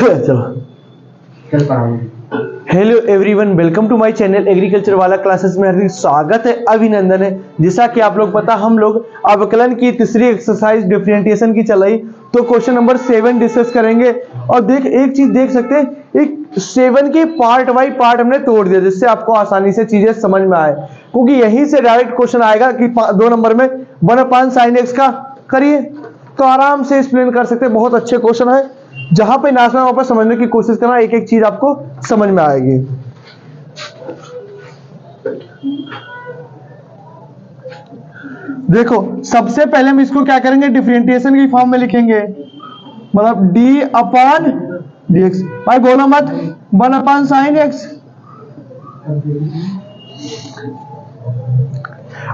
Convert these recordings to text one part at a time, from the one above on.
चलो hello everyone, welcome to my channel agriculture वाला classes में हार्दिक स्वागत है, अभिनंदन है। जैसा कि आप लोग पता, हम लोग अवकलन की तीसरी एक्सरसाइज डिफरेंशिएशन की चलाई, तो क्वेश्चन नंबर 7 डिस्कस करेंगे। और एक चीज देख सकते हैं, एक 7 के पार्ट बाई पार्ट हमने तोड़ दिया, जिससे आपको आसानी से चीजें समझ में आए, क्योंकि यहीं से डायरेक्ट क्वेश्चन आएगा कि 2 नंबर में 1/sin x का करिए, तो आराम से एक्सप्लेन कर सकते हैं। बहुत अच्छे क्वेश्चन है, जहां पे नाचना वहां पर समझने की कोशिश करना, एक एक चीज आपको समझ में आएगी। देखो, सबसे पहले हम इसको क्या करेंगे, डिफरेंशिएशन की फॉर्म में लिखेंगे, मतलब d अपॉन dx। भाई बोलो मत, 1/sin x।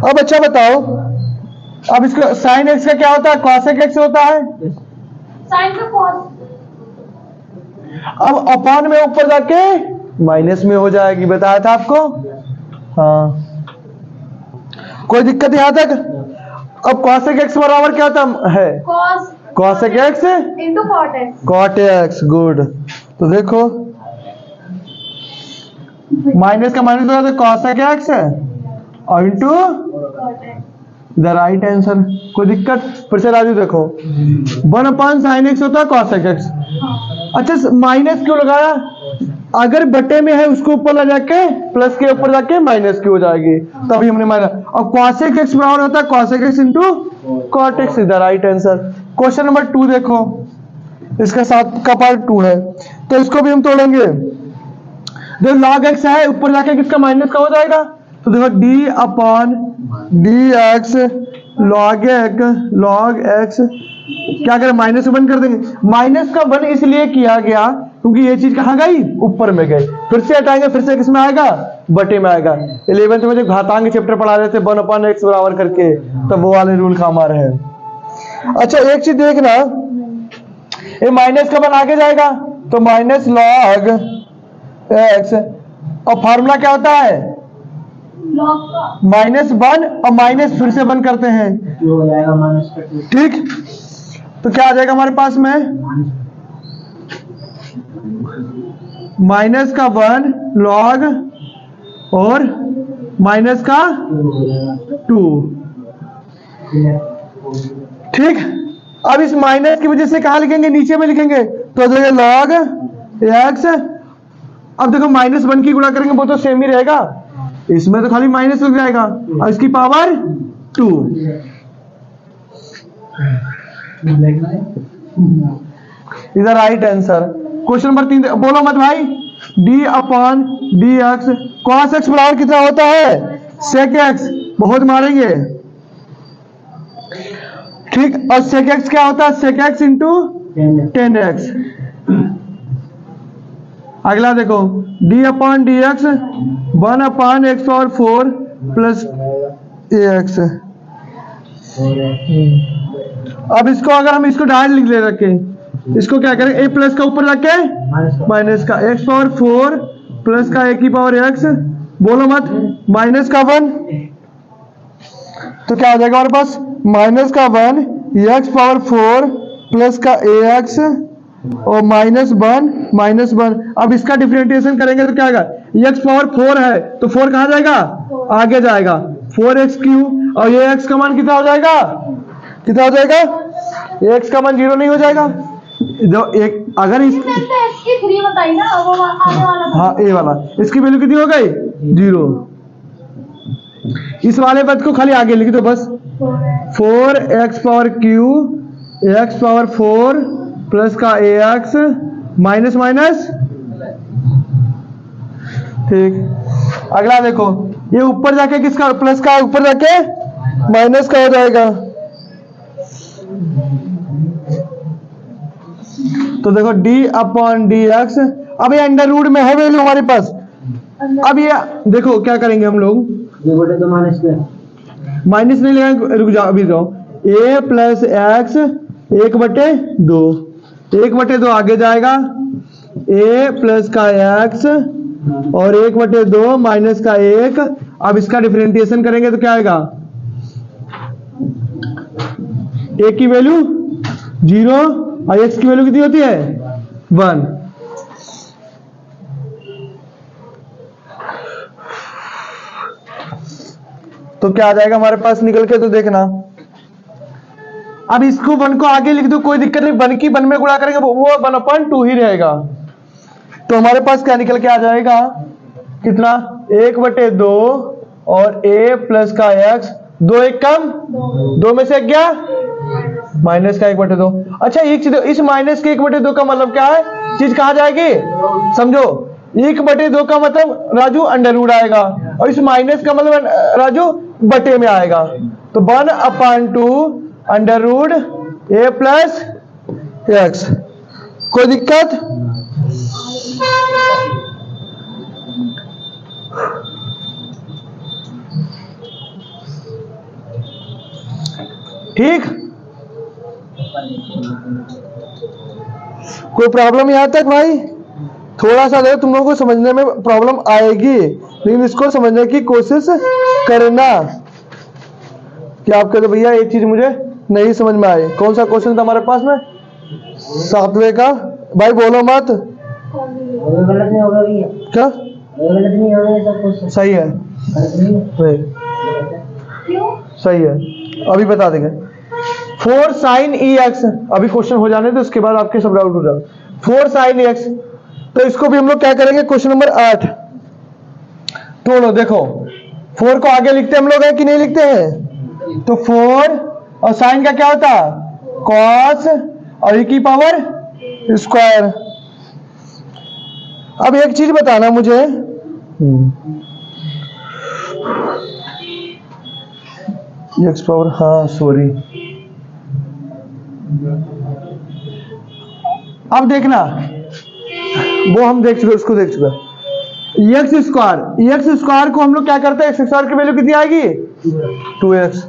अब अच्छा बताओ, अब इसका sin x का क्या होता है, cos x होता है। साइन का कॉस। अब अपॉन में ऊपर जाके माइनस में हो जाएगी, बताया था आपको। हाँ, कोई दिक्कत यहां तक। अब cos x बराबर क्या होता है, cos x into cot X. cot x। Good. तो देखो, माइनस का माइनस होता है cos x है, और इंटू द राइट आंसर। कोई दिक्कत? फिर से राजू देखो, 1/sin x होता है cos x। अच्छा, माइनस क्यों लगाया? अगर बटे में है उसको ऊपर ला जाके प्लस के ऊपर जाके माइनस की हो जाएगी, तभी हमने माइनस। और cos x बराबर होता है cos x into cot x, the right answer. Question number 2 देखो, इसका 7 का पार्ट 2 है, तो इसको भी हम तोड़ेंगे। जो log x है, ऊपर जाके किसका माइनस का हो जाएगा, तो देखो d upon dx log x क्या करें, माइनस 1 कर देंगे। माइनस का 1 इसलिए किया गया क्योंकि ये चीज कहां गई, ऊपर में गई। फिर से हटाएंगे, फिर से किसमें आएगा, बटे में आएगा। 11th में जो घातांक चैप्टर पढ़ा रहे थे 1/x बराबर करके, तब वो वाले रूल काम आ रहे हैं। अच्छा, एक चीज देखना, ये माइनस का 1 आगे जाएगा तो माइनस log x, और फॉर्मूला क्या होता है, -1 और माइनस फिर से 1 करते हैं, हो जाएगा माइनस का 2। ठीक। तो क्या आ जाएगा हमारे पास में, माइनस का 1 log और माइनस का 2, ठीक। अब इस माइनस की वजह से कहां लिखेंगे, नीचे में लिखेंगे, तो log x। अब देखो, -1 की गुणा करेंगे वो तो सेम ही रहेगा, इसमें तो खाली माइनस लग जाएगा, और इसकी पावर 2। इधर राइट आंसर। क्वेश्चन नंबर 3 बोलो मत भाई, d upon dx cos x बराबर कितना होता है, sec x। बहुत मारेंगे, ठीक। और sec x क्या होता है, sec x इंटू 10x। अगला देखो, d upon dx 1/x4 plus ax। अब इसको अगर हम इसको डायरेक्ट लिख ले रखे, इसको क्या करें, a प्लस का ऊपर जाके माइनस का x4 प्लस का a की पावर x, बोलो मत, माइनस का 1, तो क्या आ जाएगा हमारे पास, -1 x⁴ प्लस का ax और -1। अब इसका डिफरेंशिएशन करेंगे तो क्या आएगा, x⁴ है तो 4 कहां जाएगा, आगे जाएगा, 4x3, और ये x का मान कितना हो जाएगा, कितना हो जाएगा, x का मान 0 नहीं हो जाएगा। जो एक अगर इस इसकी 3 बताई ना, वो आगे वाला। हाँ, ए वाला, इसकी वैल्यू कितनी हो गई, 0। इस वाले पद को खाली आगे लिख दो बस, 4x⁴ x⁴ प्लस का ax माइनस माइनस, ठीक। अगला देखो, ये ऊपर जाके किसका, प्लस का ऊपर जाके माइनस का हो जाएगा, तो देखो d अपॉन dx। अब ये अंडर रूट में है वैल्यू हमारे पास। अब ये देखो क्या करेंगे हम लोग, तो माइनस नहीं लगाएंगे, रुक जाओ, अभी जाओ, a प्लस एक्स 1/2, 1/2 आगे जाएगा, a प्लस का x और 1/2 माइनस का 1। अब इसका डिफरेंशिएशन करेंगे तो क्या आएगा, a की वैल्यू 0 और x की वैल्यू कितनी होती है 1। तो क्या आ जाएगा हमारे पास निकल के, तो देखना। अब इसको 1 को आगे लिख दो, कोई दिक्कत नहीं, 1 की 1 में गुणा करेंगे वो 1/2 ही रहेगा। तो हमारे पास क्या निकल के आ जाएगा, कितना, 1/2 और a प्लस का x, 2 1 कम, 2 में से क्या, माइनस का 1/2। अच्छा एक चीज, इस माइनस के 1/2 का मतलब क्या है, चीज कहाँ जाएगी, समझो। 1/2 का मतलब राजू अंडर रूट आएगा, और इस माइनस का मतलब राजू बटे में आएगा। तो 1/2 under root a plus x। कोई दिक्कत, ठीक, कोई प्रॉब्लम यहां तक भाई? थोड़ा सा तुम लोगों को समझने में प्रॉब्लम आएगी, लेकिन इसको समझने की कोशिश करना। क्या आप कहते भैया एक चीज मुझे नहीं समझ में आई? कौन सा क्वेश्चन था हमारे पास में, 7वें का? भाई बोलो मत, गलत नहीं होगा भैया, क्या गलत नहीं होगा, ये सब कुछ सही है? गलत नहीं है। नहीं, क्यों? सही है, अभी बता देंगे। 4 sin ex, अभी क्वेश्चन हो जाने तो उसके बाद आपके सब डाउट हो जाए। 4 sin ex, तो इसको भी हम लोग क्या करेंगे, क्वेश्चन नंबर 8। तो देखो 4 को आगे लिखते हम लोग हैं कि नहीं लिखते हैं? तो 4 और साइन का क्या होता है, कॉस, और e की पावर स्क्वायर। अब एक चीज बताना मुझे, एक्स पावर, हाँ सॉरी, अब देखना, वो हम देख चुके, उसको देख चुके। एक्स स्क्वायर को हम लोग क्या करते हैं, एक्स स्क्वायर की वैल्यू कितनी आएगी, 2x।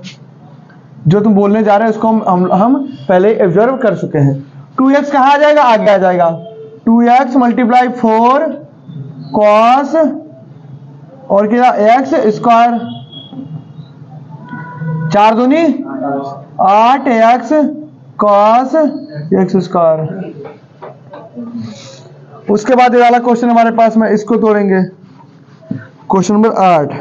जो तुम बोलने जा रहे हैं उसको हम पहले ऑब्जर्व कर चुके हैं। 2x कहाँ आ जाएगा, आगे आ जाएगा। 2x मल्टीप्लाई 4 कॉस और क्या, एक्स स्क्वायर, 4 दूनी 8x कॉस एक्स स्क्वायर। उसके बाद ये वाला क्वेश्चन हमारे पास में, इसको तोड़ेंगे, क्वेश्चन नंबर 8।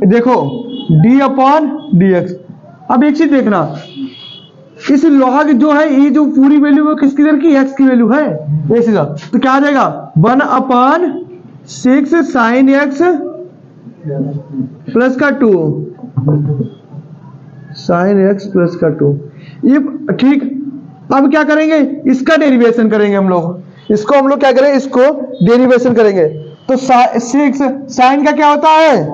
देखो d/dx। अब एक चीज देखना, इस लॉग जो है, ये जो पूरी वैल्यू है किसकी इधर की, x की वैल्यू है, ये सीधा। तो क्या आ जाएगा, 1/6 sin x प्लस का 2 sin x प्लस का 2। ये ठीक। अब क्या करेंगे, इसका डेरिवेशन करेंगे हम लोग। इसको हम लोग क्या करेंगे, इसको डेरिवेशन करेंगे। तो 6 साइन का क्या होता है,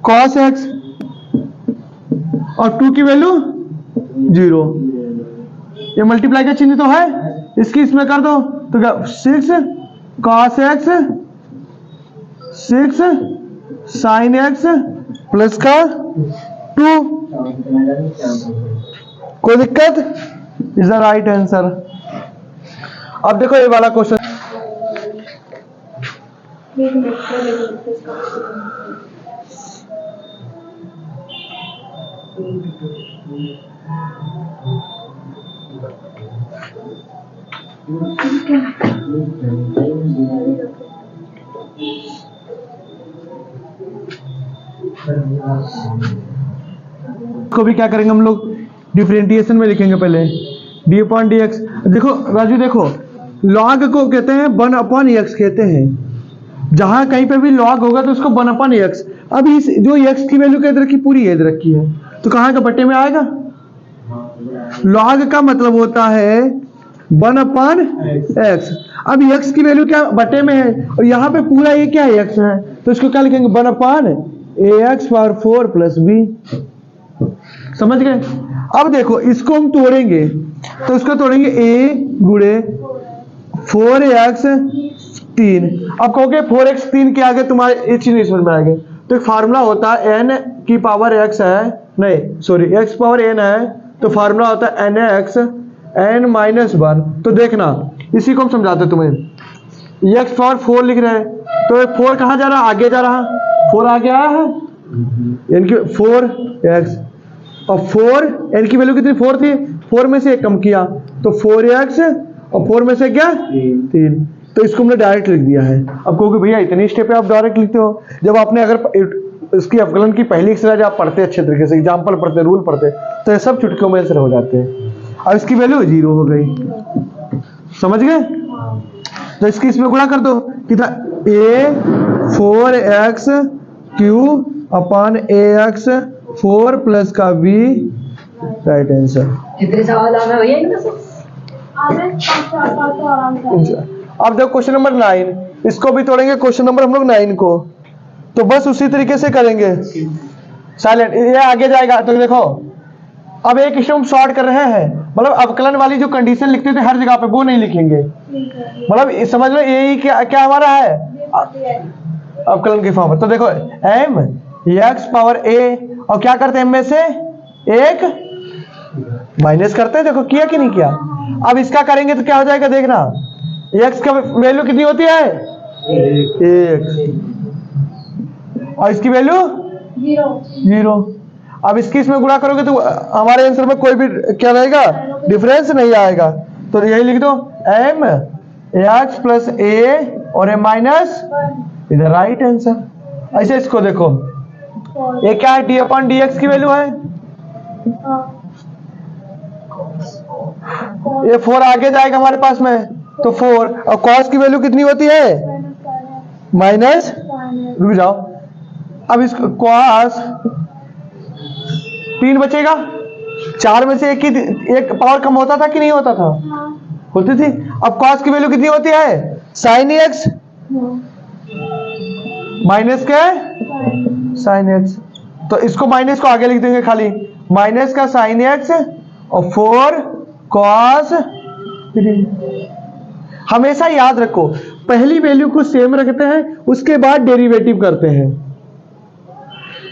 cos x, और 2 की वैल्यू 0। ये मल्टीप्लाई का चिन्ह तो है, इसकी इसमें कर दो, तो क्या 6 cos x 6 sin x plus का 2। कोई दिक्कत, इज द राइट आंसर। अब देखो ये वाला क्वेश्चन, को भी क्या करेंगे हम लोग, डिफरेंशिएशन में लिखेंगे पहले, d/dx। देखो राजू, देखो लॉग को कहते हैं 1/x कहते हैं। जहां कहीं पे भी लॉग होगा तो उसको 1/x। अब इस जो x की वैल्यू इधर की पूरी इधर रखी है, तो कहां का बटे में आएगा। लॉग का मतलब होता है 1/x। अब x की वैल्यू क्या बटे में है, और यहाँ पे पूरा ये क्या है, x है, तो इसको क्या लिखेंगे, 1/ax/4 + b। समझ गए। अब देखो इसको हम तोड़ेंगे, तो इसको तोड़ेंगे a गुणे 4x 3। अब कहोगे 4x 3 के आगे तुम्हारे एक चीज नहीं समझ में आएगी। तो एक फार्मूला होता है n की पावर x है, नहीं सॉरी x पावर n है, तो फार्मूला होता है nx n-1। तो देखना, इसी को हम समझाते तुम्हें। x पावर 4 लिख रहे हैं, तो 4 कहाँ जा रहा है, आगे जा रहा है, 4 आगे आया है, यानी कि 4x। और 4 n की वैल्यू कितनी 4 थी, 4 में से 1 कम किया तो 4x, और 4 में से क्या 3, तो इसको हमने डायरेक्ट लिख दिया है। अब कहोगे भैया इतनी स्टेप पे आप डायरेक्ट लिखते हो, जब आपने अगर इसकी अवकलन की पहली एक्सरसाइज आप पढ़ते अच्छे तरीके से, एग्जाम्पल पढ़ते, रूल पढ़ते, तो ये सब चुटकियों में आंसर हो जाते हैं। अब इसकी वैल्यू 0 हो गई, समझ गए? तो इसकी इसमें गुणा कर दो, कितना a 4x cube upon ax 4 plus का v, राइट आंसर। कितने सवाल आ रहे भैया इनमें से? आगे तो आराम से। अब देखो क्वेश्चन नंबर 9, इसको भी तोड़ेंगे क्वेश्चन नंबर हम लोग 9 को, तो बस उसी तरीके से करेंगे। साइलेंट, ये आगे जाएगा। तो देखो अब एक स्टेप हम शॉर्ट कर रहे हैं, मतलब अवकलन वाली जो कंडीशन लिखते थे हर जगह पे वो नहीं लिखेंगे, मतलब समझ लो यही क्या क्या हमारा है अवकलन की फॉर्म। तो देखो m x पावर a, और क्या करते हैं m में से एक माइनस करते हैं, देखो किया कि नहीं किया। अब इसका करेंगे तो क्या हो जाएगा देखना, x का वैल्यू कितनी होती है 1, और इसकी वैल्यू 0। अब इसकी इसमें गुणा करोगे तो हमारे आंसर में कोई भी क्या रहेगा, डिफरेंस नहीं आएगा। तो यही लिख दो m x प्लस a और a माइनस, इधर राइट आंसर। ऐसे इसको देखो, ये क्या है d अपॉन dx की वैल्यू है, ये 4 आगे जाएगा हमारे पास में, तो 4, और cos की वैल्यू कितनी होती है माइनस, रुक जाओ। अब इसको cos 3 बचेगा, 4 में से एक पावर कम होता था कि नहीं होता था, होती थी। अब cos की वैल्यू कितनी होती है sin x माइनस क्या है sin x, तो इसको माइनस को आगे लिख देंगे खाली, माइनस का sin x और 4 cos 3। हमेशा याद रखो पहली वैल्यू को सेम रखते हैं, उसके बाद डेरिवेटिव करते हैं।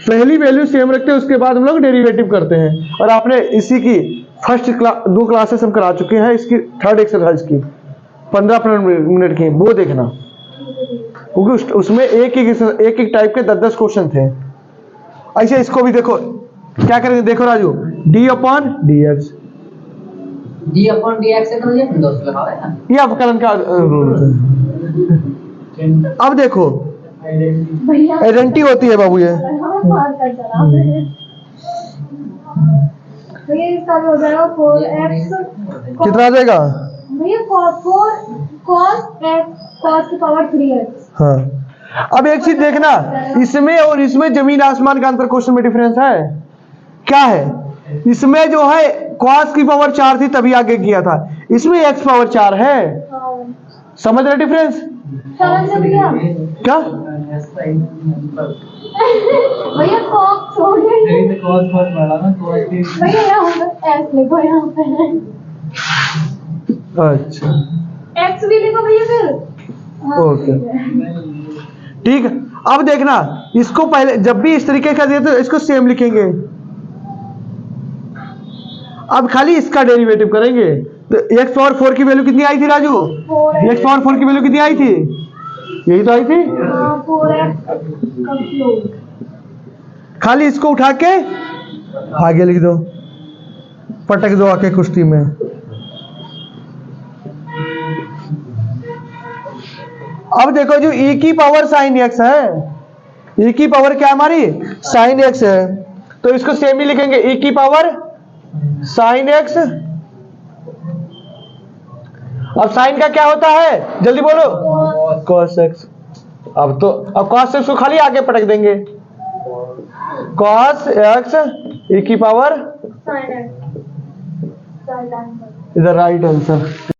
पहली वैल्यू सेम रखते हैं, उसके बाद हम लोग डेरिवेटिव करते हैं। और आपने इसी की फर्स्ट 2 क्लासेस हम करा चुके हैं, इसकी 3rd एक्सरसाइज की 15 मिनट की, वो देखना, क्योंकि उसमें एक एक टाइप के 10-10 क्वेश्चन थे। ऐसे इसको भी देखो क्या करेंगे, देखो Raju d upon dx, d upon dx से तो ये दोस्त लगा है ना, ये अवकलन का रूल है। अब देखो भैया आइडेंटिटी होती है बाबू, ये भैया इसका भी हो जाएगा 4x, कितना आ जाएगा, भैया 4 cos की पावर 3x। हाँ। अब एक चीज देखना, इसमें और इसमें जमीन आसमान का अंतर क्वेश्चन में डिफरेंस है। क्या है, इसमें जो है cos की पावर 4 थी तभी आगे किया था, इसमें x पावर 4 है, समझ रहे डिफरेंस समझ भैया, क्या? भैया cos छोड़िए, भैया यहाँ s लिखो यहाँ पे, अच्छा x भी लिखो भैया फिर। हाँ, ओके। ठीक है। ठीक है, अब देखना इसको पहले जब भी इस तरीके का दिया तो इसको सेम लिखेंगे, अब खाली इसका डेरिवेटिव करेंगे। तो x पावर 4 की वैल्यू कितनी आई थी राजू, x पावर 4 की वैल्यू कितनी आई थी, यही तो आई थी, 4x का क्यूब। खाली इसको उठा के आगे लिख दो, पटक दो आके कुश्ती में। अब देखो जो e की पावर sin x है, e की पावर क्या हमारी sin x है, तो इसको सेम ही लिखेंगे, e की पावर sin x। अब sin का क्या होता है जल्दी बोलो, cos x। अब cos x को खाली आगे पटक देंगे, cos x e की पावर, sin x, इधर राइट आंसर।